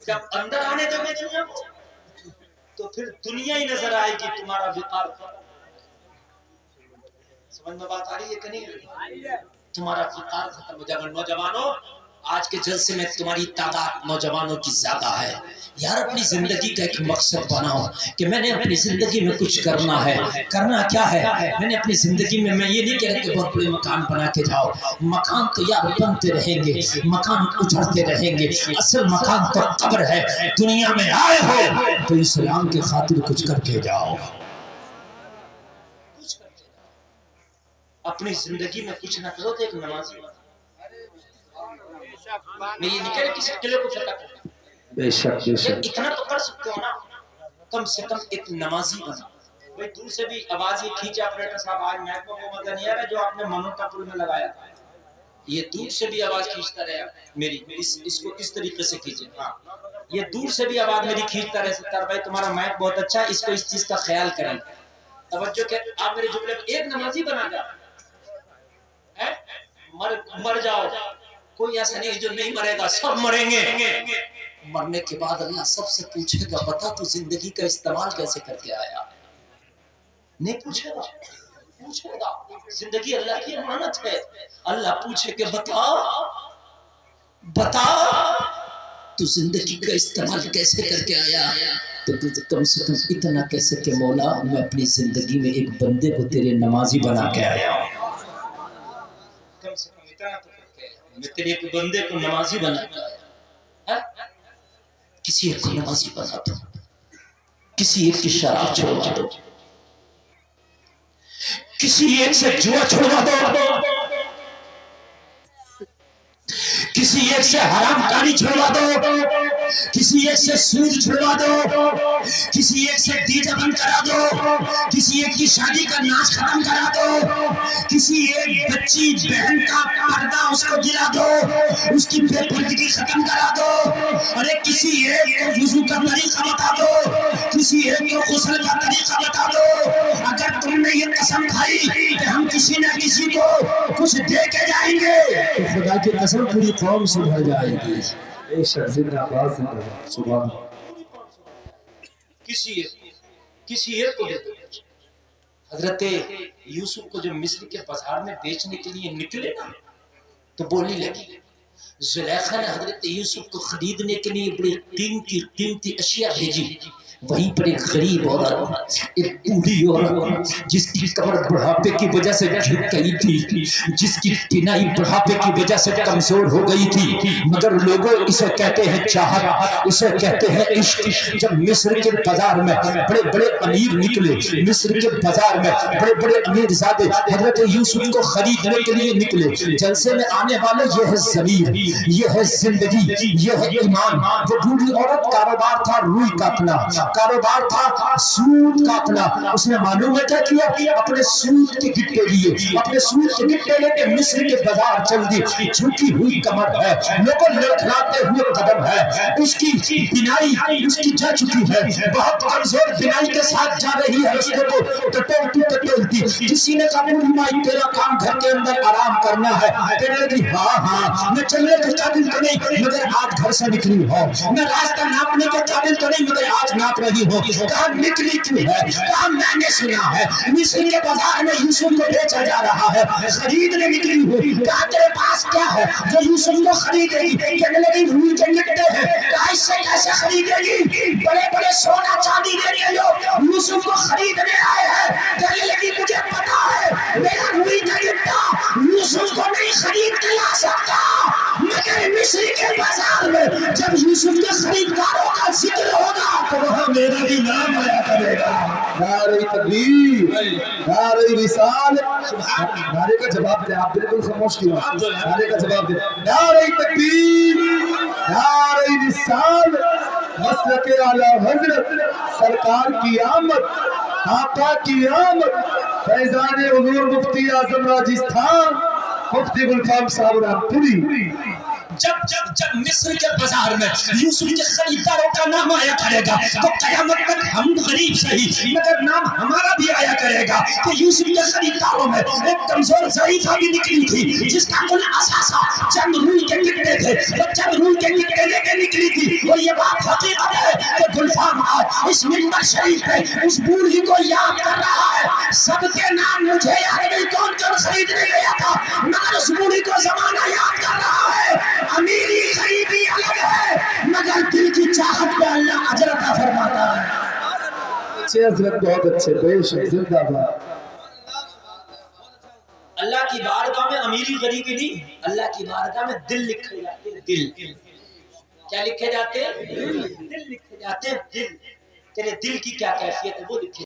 جب اندر آنے دو گے دنیا کو تو پھر دنیا ہی نظر آئے گی تمہارا وقار. سمجھ میں بات آ رہی ہے کہ نہیں؟ تمہارا وقار ختم ہو جائے گا. نوجوانوں آج کے جلسے میں تمہاری تعداد نوجوانوں کی زیادہ ہے. یار اپنی زندگی کا ایک مقصد بناؤ کہ میں نے اپنی زندگی میں کچھ کرنا ہے. کرنا کیا ہے؟ میں نے اپنی زندگی میں یہ نہیں کہہ کہ بہت بڑے مکان بنا کے جاؤ. مکان تو یار بنتے رہیں گے, مکان اجڑتے رہیں گے. اصل مکان تو قبر ہے. دنیا میں آئے ہو تو اسلام کی خاطر کچھ کر کے جاؤ. اپنی زندگی میں کچھ نہ کرو تو ایک نمازی بنو. میں یہ نہیں کہہ رہا کسی قلعے کو فتح کرنا, بے شک بے شک. اتنا تو کر سکتے ہو نا, کم سے کم ایک نمازی بنا. بھئی دور سے بھی آواز یہ کھینچے آپریٹر صاحب, آج میک کو مزہ نہیں آ رہا جو آپ نے منو کا پل میں لگایا. یہ دور سے بھی آواز کھینچتا رہے میری, اس کو اس طریقے سے کھینچے. ہاں یہ دور سے بھی آواز میری کھینچتا رہے سکتا ہے. بھائی تمہارا میک بہت اچھا ہے, اس کو اس چیز کا خیال کریں. توجہ کہ آپ میرے جملے میں ایک نمازی بنا جا. مر جاؤ, کوئی ایسا نہیں جو نہیں مرے گا, سب مریں گے. مرنے کے بعد اللہ سب سے پوچھے گا بتا تو زندگی کا استعمال کیسے کر کے آیا. نہیں پوچھے گا, پوچھے گا. زندگی اللہ کی امانت ہے. اللہ پوچھے کہ بتا تو زندگی کا استعمال کیسے کر کے آیا. تو کم سے کم اتنا کیسے کہ مولا میں اپنی زندگی میں ایک بندے کو تیرے نمازی بنا کے آیا ہوں. کم سے کم اتنا تو میں تیرے ایک بندے کو نمازی بنا کے آیا. کسی ایک کو نمازی بنا دو, کسی ایک کی شراب چھوڑوا دو, کسی ایک سے جوا چھوڑوا دو, کسی ایک سے حرام کاری چھوڑوا دو, کسی ایک سے سود چھوڑوا دو, کسی ایک سے ڈی جے بند کرا دو, کسی ایک کی شادی کا ناچ ختم کرا دو, کسی ایک بچی بہن کا پردہ اس کو دلا دو, اس کی بے پردگی ختم کرا دو. ارے کسی ایک کو وضو کا طریقہ بتا دو, کسی ایک کو غسل کا طریقہ بتا دو. اگر تم نے یہ قسم کھائی کہ ہم کسی نہ کسی کو کچھ دے کے جائیں گے تو خدا کی قسم پوری قوم سے بھر جائے گی. بے شک زندہ آباد زندہ باد. سبحان. کسی ایک کو دے دو. حضرت یوسف کو جو مصر کے بازار میں بیچنے کے لیے نکلے نا تو بولی لگی. زلیخا نے حضرت یوسف کو خریدنے کے لیے بڑی قیمتی اشیاء بھیجی. وہیں پر ایک غریب عورت, ایک بوڑھی عورت جس کی کمر بڑھاپے کی وجہ سے جھک گئی تھی, جس کی ٹینائی بڑھاپے کی وجہ سے کمزور ہو گئی تھی, مگر لوگوں اسے کہتے ہیں چاہت, اسے کہتے ہیں عشق. جب مصر کے بازار میں بڑے بڑے امیر نکلے, مصر کے بازار میں بڑے بڑے امیر زادے حضرت یوسف کو خریدنے کے لیے نکلے. جلسے میں آنے والے یہ ہے ضمیر, یہ ہے زندگی, یہ ہے ایمان. وہ بوڑھی عورت کاروبار تھا روئی کاٹنا, کاروبار تھا سود کاٹنا. اس نے معلوم ہے کیا کیا, اپنے سود کے گٹے لیے, اپنے سود کے گٹے لے کے مصر کے بازار چل دی. جھکی ہوئی کمر ہے, لوگوں لڑکھڑاتے ہوئے قدم ہے, اس کی بینائی اس کی جا چکی ہے, بہت کمزور بینائی کے ساتھ جا رہی ہے رستے کو ٹٹولتی. کسی نے کہا بوڑھی مائی تیرا کام گھر کے اندر آرام کرنا ہے. کہنے لگی ہاں میں چلنے کے قابل تو نہیں مگر آج گھر سے نکلی ہوں, میں راستہ ناپنے کے قابل تو نہیں مگر آج ناپ رہی ہوں. کہا نکلی کیوں ہے؟ کہا میں نے سنا ہے مصر کے بازار میں یوسف کو بیچا جا رہا ہے, خریدنے نکلی ہوئی. کہا تیرے پاس کیا ہے جو یوسف کو خریدے گی؟ کہنے لگی روئی کے گٹے ہیں. کہا اس سے کیسے خریدے گی؟ بڑے بڑے سونا چاندی دینے لوگ یوسف کو خریدنے آئے ہیں. کہنے لگی مجھے پتا ہے میرا روئی کا گٹا یوسف کو نہیں خرید کے لا سکتا, مگر مصر کے بازار میں جب یوسف کے خریداروں کا ذکر ہوگا تو وہاں میرا بھی نام آیا کرے گا. نعرہ تکبیر, نعرہ رسالت. نعرے کا جواب دیں, آپ بالکل خاموش کیوں, نعرے کا جواب دیں. نعرہ تکبیر, نعرہ رسالت. مسلک اعلی حضرت سرکار کی آمد, آقا کی آمد. فیضان حضور مفتی اعظم راجستھان مفتی گلفام صاحب رحمت پوری جب مصر کے بازار میں یوسف کے خریداروں کا نام آیا کرے گا تو قیامت تک ہم غریب صحیح مگر نام ہمارا بھی آیا کرے گا کہ یوسف کے خریداروں میں ایک کمزور ضعیفہ بھی نکلی تھی جس کا کل اثاثہ چند روئی کے ٹکڑے تھے، وہ چند روئی کے ٹکڑے لے کے نکلی تھی۔ اور یہ بات حقیقت ہے کہ گلفام آج اس منبر شریف پہ اس بوڑھی کو یاد کر رہا ہے۔ سب کے نام مجھے یاد نہیں کون کون خریدنے گیا تھا، مگر اس بوڑھی کو زمانہ یاد کر رہا ہے۔ امیری غریبی الگ ہے مگر دل کی چاہت پہ اللہ اجر عطا فرماتا ہے۔ اچھے حضرت، بہت اچھے، بے شک، زندہ باد۔ اللہ کی بارگاہ میں امیری غریبی نہیں، اللہ کی بارگاہ میں دل لکھے جاتے ہیں۔ دل کیا لکھے جاتے ہیں؟ دل لکھے جاتے ہیں۔ دل، تیرے دل کی کیا کیفیت ہے وہ لکھے